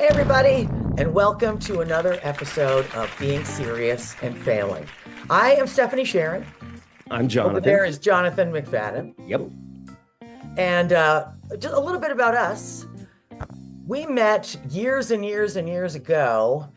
Hey, everybody, and welcome to another episode of Being Serious and Failing. I am Stefani Sharon. I'm Over there Jonathan. is Jonathan McFadden. Yep. And just a little bit about us. We met years and years and years ago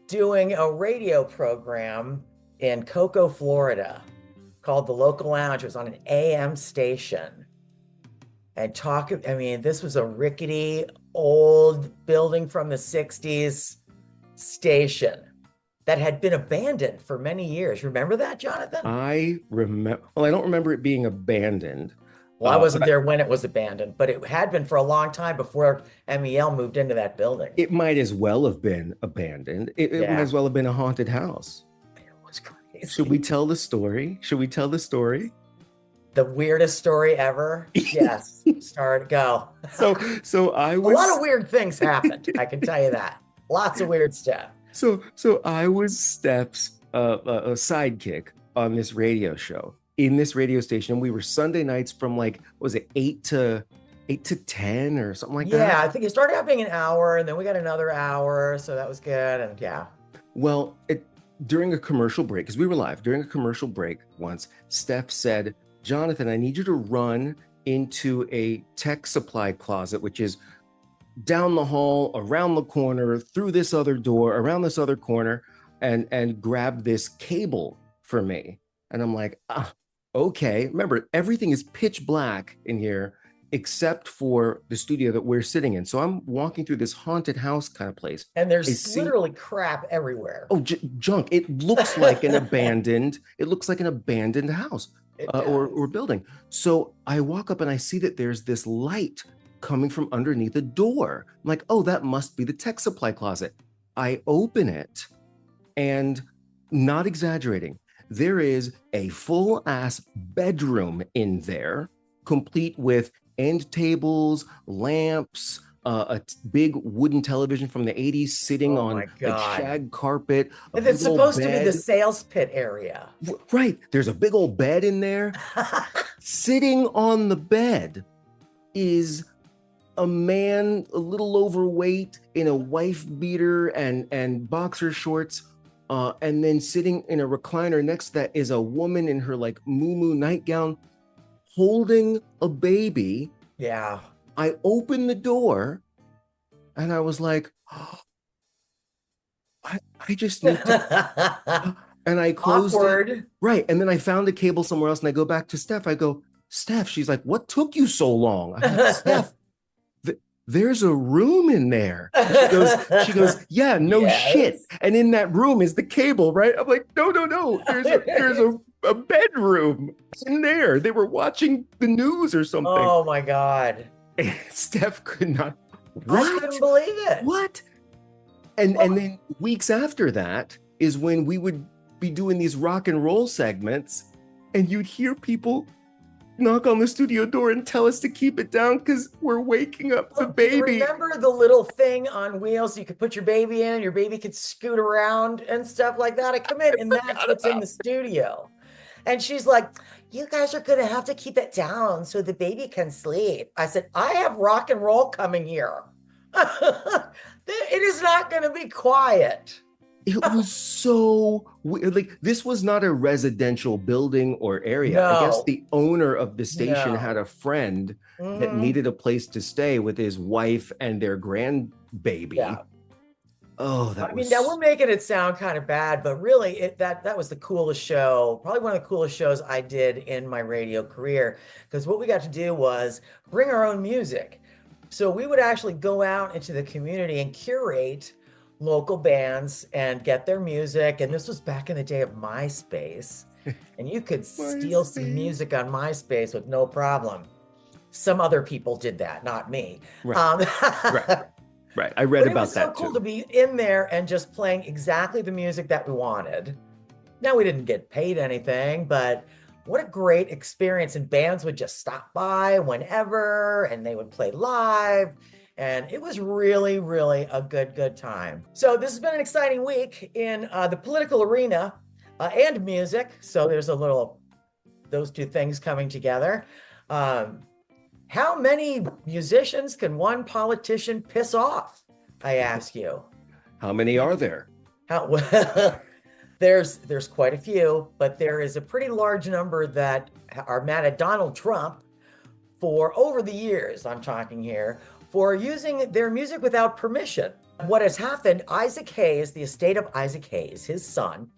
doing a radio program in Cocoa, Florida called The Local Lounge. It was on an AM station. And this was a rickety old building from the 60s station that had been abandoned for many years. Remember that, Jonathan? I remember, well, I don't remember it being abandoned. Well, I wasn't but there when it was abandoned, but it had been for a long time before MEL moved into that building. it might as well have been abandoned. It might Yeah. as well have been a haunted house. It was crazy. Should we tell the story? Should we tell the story? The weirdest story ever? Yes. Start, go. So I A was lot of weird things happened, I can tell you that. Lots of weird stuff. so I was Steph's a sidekick on this radio show in this radio station. We were Sunday nights from like, what was it 8 to 10 or something like that? Yeah, I think it started out being an hour, and then we got another hour, so that was good. And yeah. Well, during a commercial break, because we were live, during a commercial break once, Steph said, Jonathan, I need you to run into a tech supply closet, which is down the hall, around the corner, through this other door, around this other corner, and grab this cable for me. And I'm like, okay. Remember, everything is pitch black in here except for the studio that we're sitting in. So I'm walking through this haunted house kind of place. And there's literally crap everywhere. Oh, junk. It looks like an abandoned house or building. So I walk up and I see that there's this light coming from underneath a door. I'm like, oh, that must be the tech supply closet. I open it and, not exaggerating, there is a full ass bedroom in there, complete with end tables, lamps, a big wooden television from the 80s sitting on like shag carpet. And it's supposed to be the sales pit area. Right. There's a big old bed in there. Sitting on the bed is a man a little overweight in a wife beater and boxer shorts. And then sitting in a recliner next to that is a woman in her like muumuu nightgown holding a baby. Yeah. I opened the door and I was like, oh, I just need to, and I closed it. Right. And then I found a cable somewhere else and I go back to Steph. I go, Steph, she's like, what took you so long? I'm like, Steph, there's a room in there. She goes, yeah, no shit. And in that room is the cable, right? I'm like, no. There's a bedroom in there. They were watching the news or something. Oh my God. Steph could not. I couldn't believe it. What? And then weeks after that is when we would be doing these rock and roll segments, and you'd hear people knock on the studio door and tell us to keep it down because we're waking up the baby. Remember the little thing on wheels you could put your baby in, your baby could scoot around and stuff like that? I come in and that's what's in the studio. And she's like, you guys are going to have to keep it down so the baby can sleep. I said, I have rock and roll coming here. It is not going to be quiet. It was so weird. Like, this was not a residential building or area. No. I guess the owner of the station had a friend that needed a place to stay with his wife and their grandbaby. Yeah. Oh, now we're making it sound kind of bad, but really that was the coolest show, probably one of the coolest shows I did in my radio career, because what we got to do was bring our own music. So we would actually go out into the community and curate local bands and get their music. And this was back in the day of MySpace. And you could steal some music on MySpace with no problem. Some other people did that, not me. Right. Right. I read about that too. It was so cool to be in there and just playing exactly the music that we wanted. Now, we didn't get paid anything, but what a great experience. And bands would just stop by whenever, and they would play live. And it was really, really a good time. So this has been an exciting week in the political arena and music. So there's those two things coming together. How many musicians can one politician piss off? I ask you? How many are there? How well, there's quite a few, but there is a pretty large number that are mad at Donald Trump for over the years, I'm talking here, for using their music without permission. What has happened, Isaac Hayes, the estate of Isaac Hayes, his son,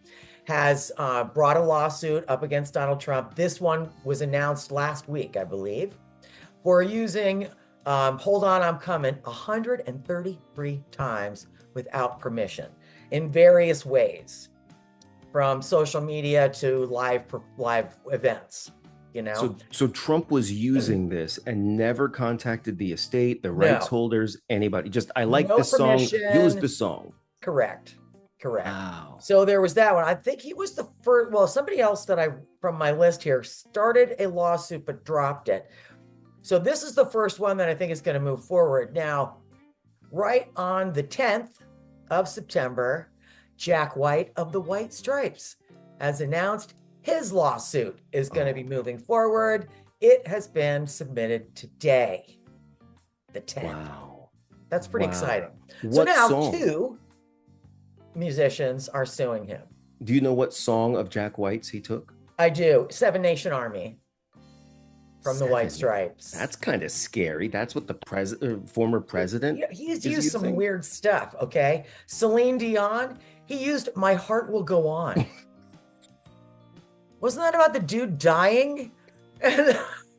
has brought a lawsuit up against Donald Trump. This one was announced last week, I believe, for using Hold On, I'm Coming 133 times without permission in various ways, from social media to live events. You know? So Trump was using this and never contacted the estate, the rights holders, anybody. Just, I like No this song, permission. use the song. Correct. Wow. So there was that one. I think he was the first, well, somebody else that from my list here started a lawsuit but dropped it. So this is the first one that I think is going to move forward. Now, right on the 10th of September, Jack White of the White Stripes has announced his lawsuit is going to be moving forward. It has been submitted today, the 10th. Wow. That's pretty exciting. What so now song? 2 musicians are suing him. Do you know what song of Jack White's he took? I do. Seven Nation Army from the White Stripes. That's kind of scary. That's what the former president. Yeah, he's used some weird stuff. Okay. Celine Dion, he used My Heart Will Go On. Wasn't that about the dude dying?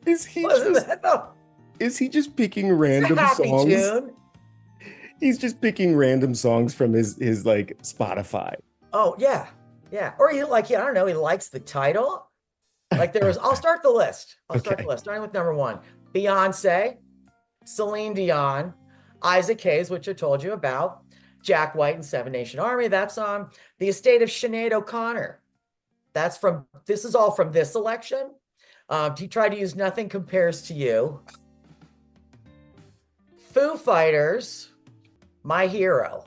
Is he just picking random songs? Tune. He's just picking random songs from his like Spotify. Oh yeah. Or he I don't know, he likes the title. Like there was, I'll start the list. Starting with number 1. Beyonce, Celine Dion, Isaac Hayes, which I told you about, Jack White and Seven Nation Army. That's on the estate of Sinead O'Connor. This is all from this election. He tried to use Nothing Compares to You. Foo Fighters, My Hero.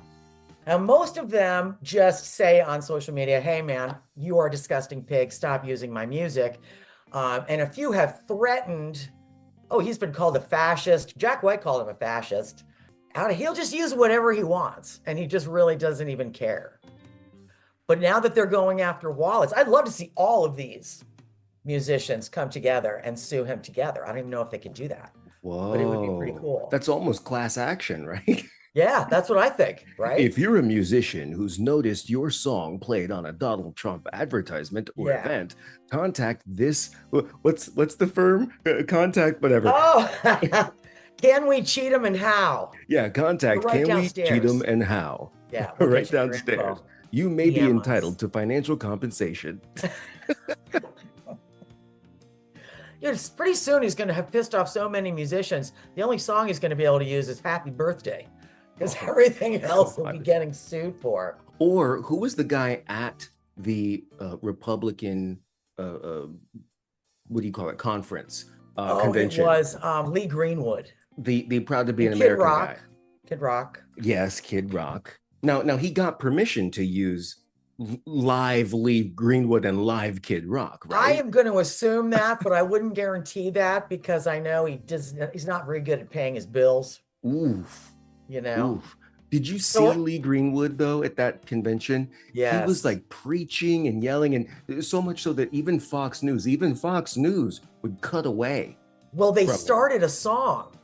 Now, most of them just say on social media, hey, man, you are a disgusting pig. Stop using my music. And a few have threatened, he's been called a fascist. Jack White called him a fascist. He'll just use whatever he wants. And he just really doesn't even care. But now that they're going after wallets, I'd love to see all of these musicians come together and sue him together. I don't even know if they can do that. Whoa. But it would be pretty cool. That's almost class action, right? Yeah, that's what I think, right? If you're a musician who's noticed your song played on a Donald Trump advertisement or event, contact this. What's the firm? Contact whatever. Oh, can we cheat him and how? Yeah, contact right can downstairs. We cheat him and how? Yeah, right downstairs. You may be entitled to financial compensation. Pretty soon he's going to have pissed off so many musicians. The only song he's going to be able to use is Happy Birthday, because everything else will be getting sued for. Or who was the guy at the Republican, what do you call it, conference, convention? It was Lee Greenwood. The Proud to Be an American guy. Kid Rock. Yes, Kid Rock. Now he got permission to use live Lee Greenwood and live Kid Rock, right? I am going to assume that, but I wouldn't guarantee that because I know he's not very good at paying his bills. Oof. You know? Oof. Did you see Lee Greenwood though at that convention? Yeah. He was like preaching and yelling, and so much so that even Fox News would cut away. Well, they started a song.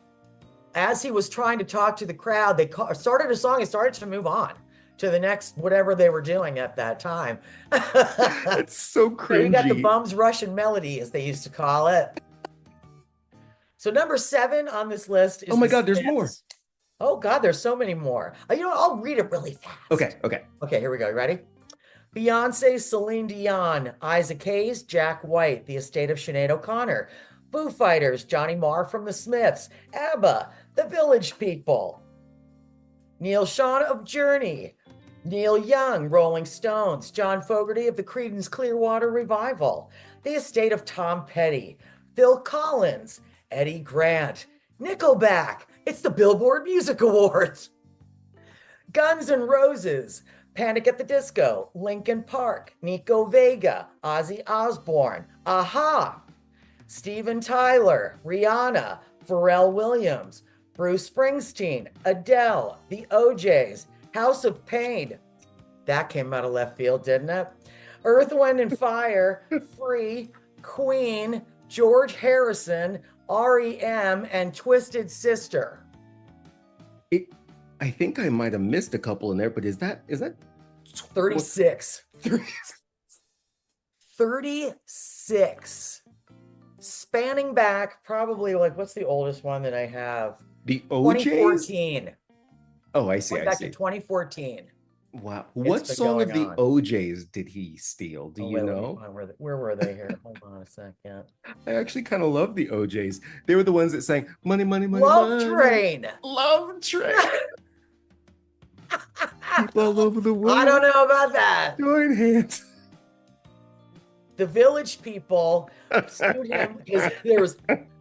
As he was trying to talk to the crowd, they started a song and started to move on to the next whatever they were doing at that time. It's so cringy. You got the bums Russian melody, as they used to call it. So number 7 on this list is God, there's more. Oh God, there's so many more. You know what? I'll read it really fast. Okay, here we go. You ready? Beyonce, Celine Dion, Isaac Hayes, Jack White, The Estate of Sinead O'Connor, Foo Fighters, Johnny Marr from the Smiths, ABBA, The Village People, Neil Sean of Journey, Neil Young, Rolling Stones, John Fogerty of the Creedence Clearwater Revival, The Estate of Tom Petty, Phil Collins, Eddie Grant, Nickelback. It's the Billboard Music Awards. Guns N' Roses, Panic at the Disco, Linkin Park, Nico Vega, Ozzy Osbourne, Aha, Steven Tyler, Rihanna, Pharrell Williams, Bruce Springsteen, Adele, the OJs, House of Pain. That came out of left field, didn't it? Earth, Wind, and Fire, Free, Queen, George Harrison, REM, and Twisted Sister. I think I might have missed a couple in there, but is that 36? 36. Spanning back, probably like, what's the oldest one that I have? The OJs? 2014. Oh, I see. Back to 2014. Wow. What song of the OJs did he steal? Do you know? Where were they here? Hold on a second. I actually kind of love the OJs. They were the ones that sang Money, Money, Money, Love Money. Train. Love Train. People all over the world. I don't know about that. Join hands. The Village People sued him because there was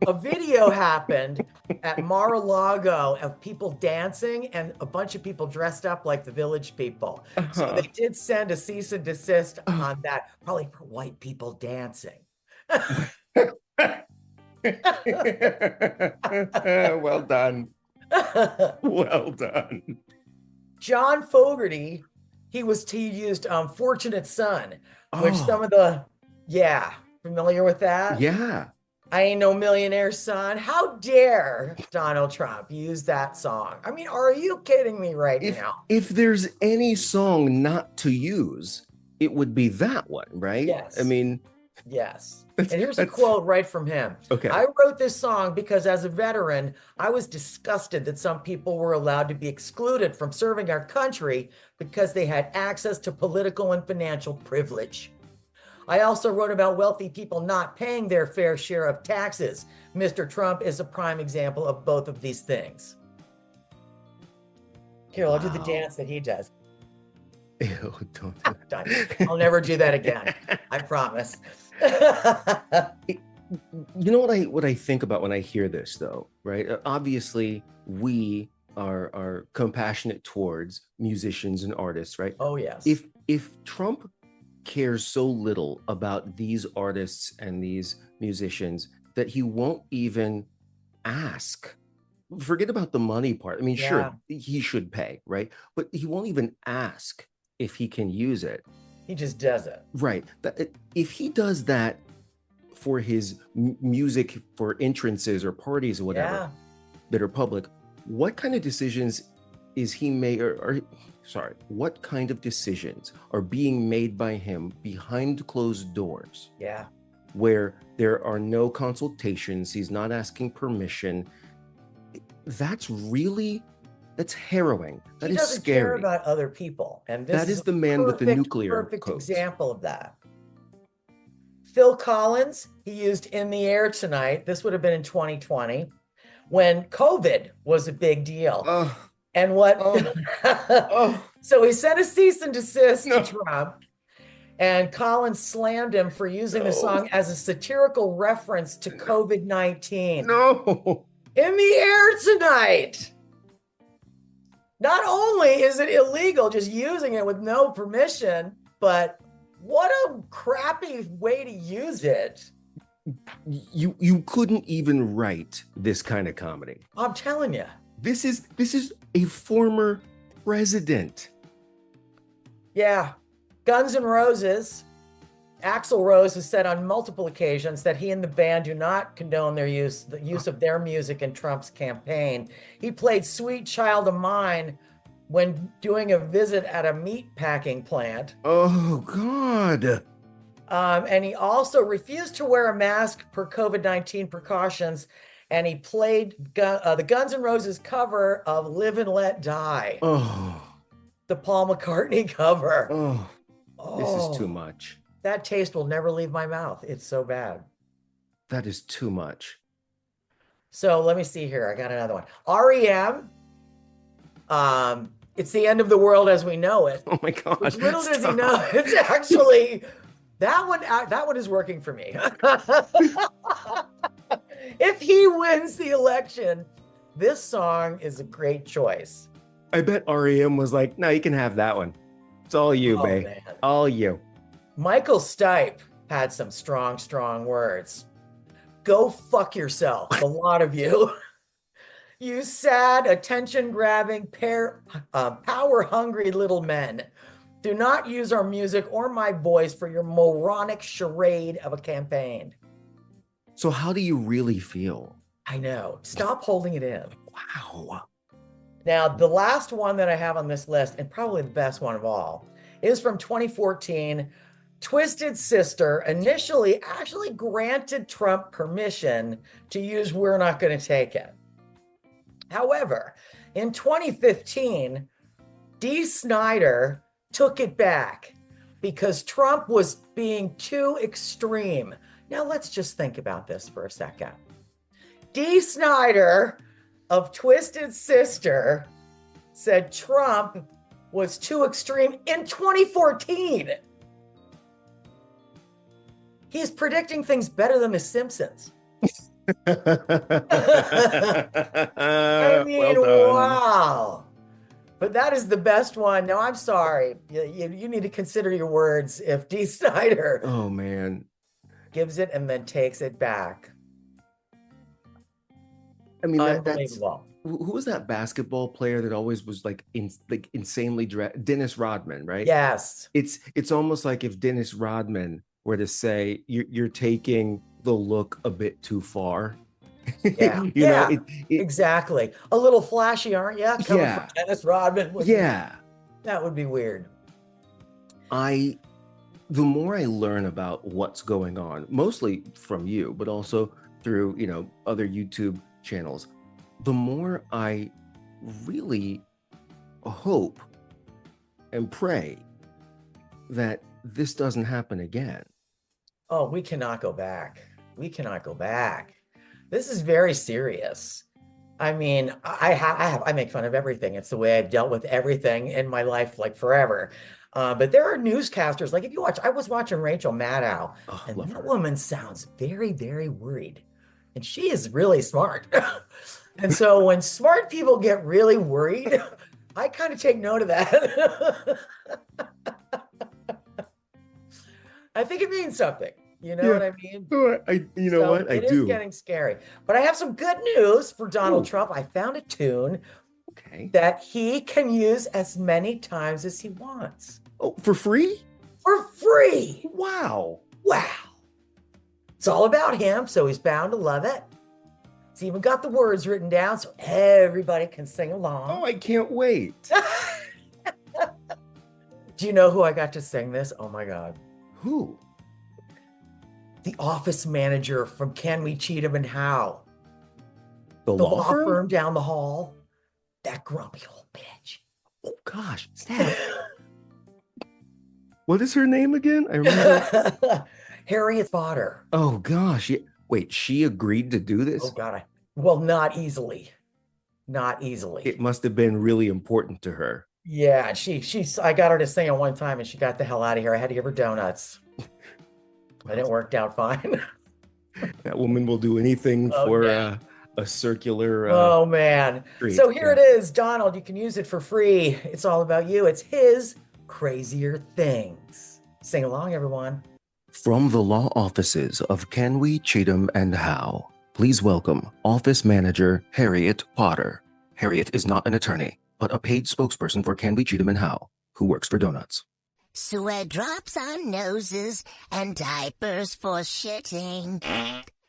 a video happened at Mar-a-Lago of people dancing and a bunch of people dressed up like the Village People. So they did send a cease and desist on that, probably for white people dancing. Well done. Well done. John Fogerty, he used Fortunate Son, which some of the, familiar with that? Yeah. I Ain't No Millionaire Son. How dare Donald Trump use that song? I mean, are you kidding me now? If there's any song not to use, it would be that one, right? Yes. I mean, yes. And here's a quote right from him. Okay. I wrote this song because as a veteran, I was disgusted that some people were allowed to be excluded from serving our country because they had access to political and financial privilege. I also wrote about wealthy people not paying their fair share of taxes. Mr. Trump is a prime example of both of these things. Here, I'll do the dance that he does. Ew, don't. I'll never do that again. I promise. You know what I think about when I hear this, though, right? Obviously, we are compassionate towards musicians and artists, right? Oh, yes. If Trump cares so little about these artists and these musicians that he won't even ask, forget about the money part. I mean, sure, he should pay, right? But he won't even ask if he can use it. He just does it. Right. If he does that for his music, for entrances or parties or whatever that are public, what kind of decisions is he made? What kind of decisions are being made by him behind closed doors? Yeah. Where there are no consultations, he's not asking permission. That's harrowing. That is scary. He doesn't care about other people. And that is the man with the nuclear perfect example of that. Phil Collins, he used In the Air Tonight. This would have been in 2020 when COVID was a big deal. And what? So he sent a cease and desist to Trump, and Collins slammed him for using the song as a satirical reference to COVID-19. No. In the Air Tonight. Not only is it illegal just using it with no permission, but what a crappy way to use it. You couldn't even write this kind of comedy. I'm telling you. This is a former president. Yeah. Guns N' Roses. Axl Rose has said on multiple occasions that he and the band do not condone the use of their music in Trump's campaign. He played Sweet Child of Mine when doing a visit at a meat packing plant. Oh, God. And he also refused to wear a mask per COVID-19 precautions. And he played the Guns N' Roses cover of Live and Let Die. Oh. The Paul McCartney cover. Oh, this is too much. That taste will never leave my mouth. It's so bad. That is too much. So let me see here. I got another one. REM. It's the end of the world as we know it. Oh my God. Which little does he know, it's actually, that one is working for me. If he wins the election, this song is a great choice. I bet REM was like, no, you can have that one. It's all you, babe. Man. All you. Michael Stipe had some strong, strong words. Go fuck yourself, a lot of you. You sad, attention-grabbing, power-hungry little men. Do not use our music or my voice for your moronic charade of a campaign. So how do you really feel? I know. Stop holding it in. Wow. Now, the last one that I have on this list, and probably the best one of all, is from 2014. Twisted Sister initially actually granted Trump permission to use We're Not Going to Take It. However, in 2015, Dee Snider took it back because Trump was being too extreme. Now, let's just think about this for a second. Dee Snider of Twisted Sister said Trump was too extreme in 2014. He's predicting things better than The Simpsons. I mean, well wow. But that is the best one. No, I'm sorry. You need to consider your words if Dee Snider Oh, man. gives it and then takes it back. I mean, that's Unbelievable. who was that basketball player that always was like insanely dressed? Dennis Rodman, right? Yes. It's almost like if Dennis Rodman were to say you're taking the look a bit too far. Yeah. You know, exactly. A little flashy, aren't you? Coming from Dennis Rodman. That would be weird. The more I learn about what's going on, mostly from you, but also through, other YouTube channels, the more I really hope and pray that this doesn't happen again. Oh, we cannot go back. We cannot go back. This is very serious. I mean, I make fun of everything. It's the way I've dealt with everything in my life, like forever. But there are newscasters, like if you watch, I was watching Rachel Maddow, and that woman sounds very, very worried. And she is really smart. And so when smart people get really worried, I kind of take note of that. I think it means something. You know what I mean? I do. It is getting scary. But I have some good news for Donald Trump. I found a tune that he can use as many times as he wants. Oh, for free? For free. Wow. It's all about him, so he's bound to love it. It's even got the words written down so everybody can sing along. Oh, I can't wait. Do you know who I got to sing this? Oh my God. Who? The office manager from Can We Cheatham and How? The law firm down the hall. That grumpy old bitch. Oh gosh, Steph. What is her name again? I remember. Harriet Potter. Oh gosh. Wait, she agreed to do this? Oh God. Well, not easily. Not easily. It must have been really important to her. Yeah, I got her to sing it one time and she got the hell out of here. I had to give her donuts. But it worked out fine. That woman will do anything for a circular. Oh man. Treat. So here it is, Donald. You can use it for free. It's all about you. It's his Crazier Things. Sing along, everyone. From the law offices of Can We Cheatham and How, please welcome Office Manager Harriet Potter. Harriet is not an attorney, but a paid spokesperson for Can We Cheatham and How, who works for donuts. Sweat drops on noses and diapers for shitting.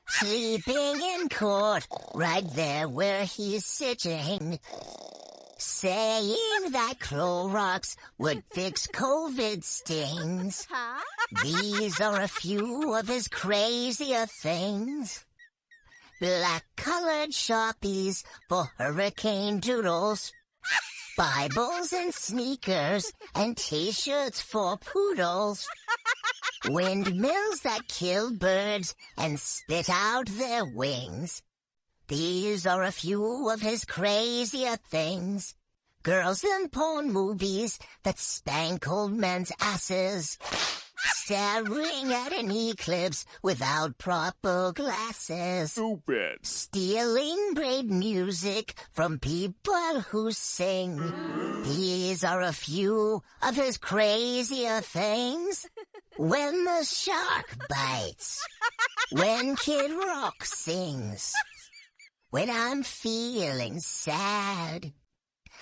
Sleeping in court, right there where he's sitting. Saying that Clorox would fix COVID stings. These are a few of his crazier things. Black-colored Sharpies for hurricane doodles. Bibles and sneakers and T-shirts for poodles. Windmills that kill birds and spit out their wings. These are a few of his crazier things. Girls in porn movies that spank old men's asses. Staring at an eclipse without proper glasses. Stupid. Stealing great music from people who sing. These are a few of his crazier things. When the shark bites. When Kid Rock sings. when I'm feeling sad.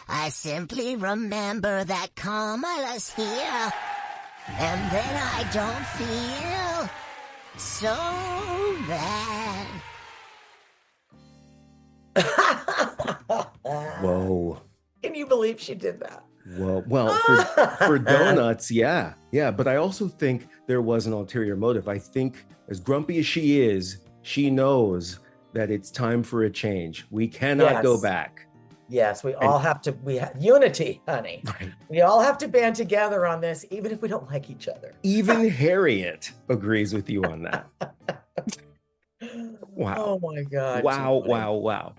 I simply remember that Kamala's here, and then I don't feel so bad. Whoa. Can you believe she did that? Well, for donuts, yeah. But I also think there was an ulterior motive. I think as grumpy as she is, she knows that it's time for a change. We cannot go back. Yes, we all have to, we have unity, honey. Right. We all have to band together on this, even if we don't like each other. Even Harriet agrees with you on that. Wow. Oh my God. Wow.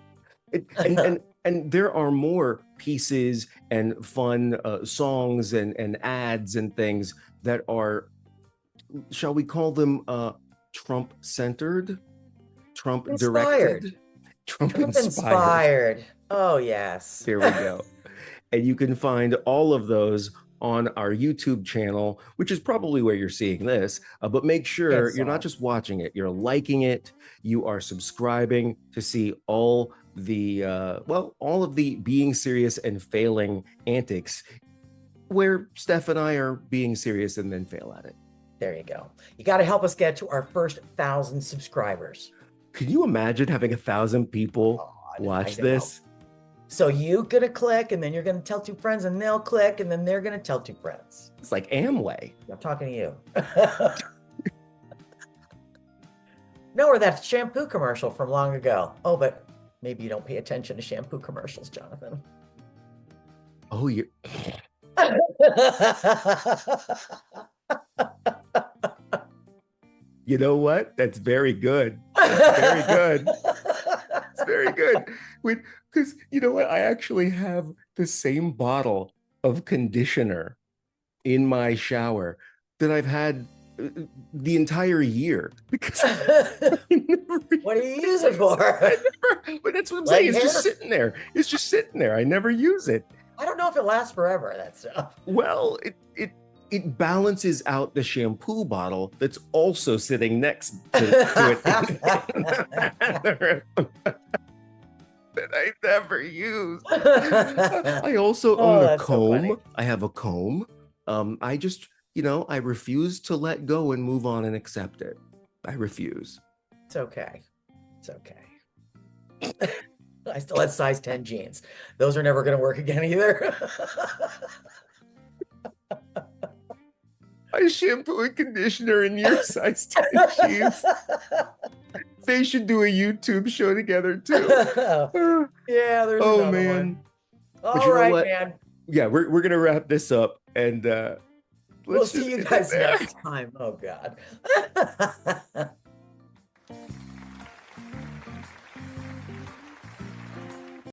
And there are more pieces and fun songs and ads and things that are, shall we call them Trump-centered, Trump-directed, Trump-inspired. Oh, yes. There we go. And you can find all of those on our YouTube channel, which is probably where you're seeing this. But make sure you're not just watching it, you're liking it, you are subscribing to see all the all of the being serious and failing antics where Steph and I are being serious and then fail at it. There you go. You got to help us get to our first 1,000 subscribers. Could you imagine having 1,000 people watch this? So you're going to click, and then you're going to tell 2 friends, and they'll click, and then they're going to tell 2 friends. It's like Amway. I'm talking to you. No, or that shampoo commercial from long ago. Oh, but maybe you don't pay attention to shampoo commercials, Jonathan. Oh, you're... You know what? That's very good. Very good. It's very good. Because you know what? I actually have the same bottle of conditioner in my shower that I've had the entire year. Because what do you use it for? But that's what I'm saying. It's just sitting there. It's just sitting there. I never use it. I don't know if it lasts forever, that stuff. Well, it balances out the shampoo bottle that's also sitting next to it that I never use. I also own a comb. So I have a comb. I just, I refuse to let go and move on and accept it. I refuse. It's okay. It's okay. I still have size 10 jeans. Those are never going to work again either. I shampoo and conditioner in your size 10 jeans. They should do a YouTube show together too. Yeah, there's another one. All right, man. Yeah, we're gonna wrap this up, and we'll see you guys next time. Oh God.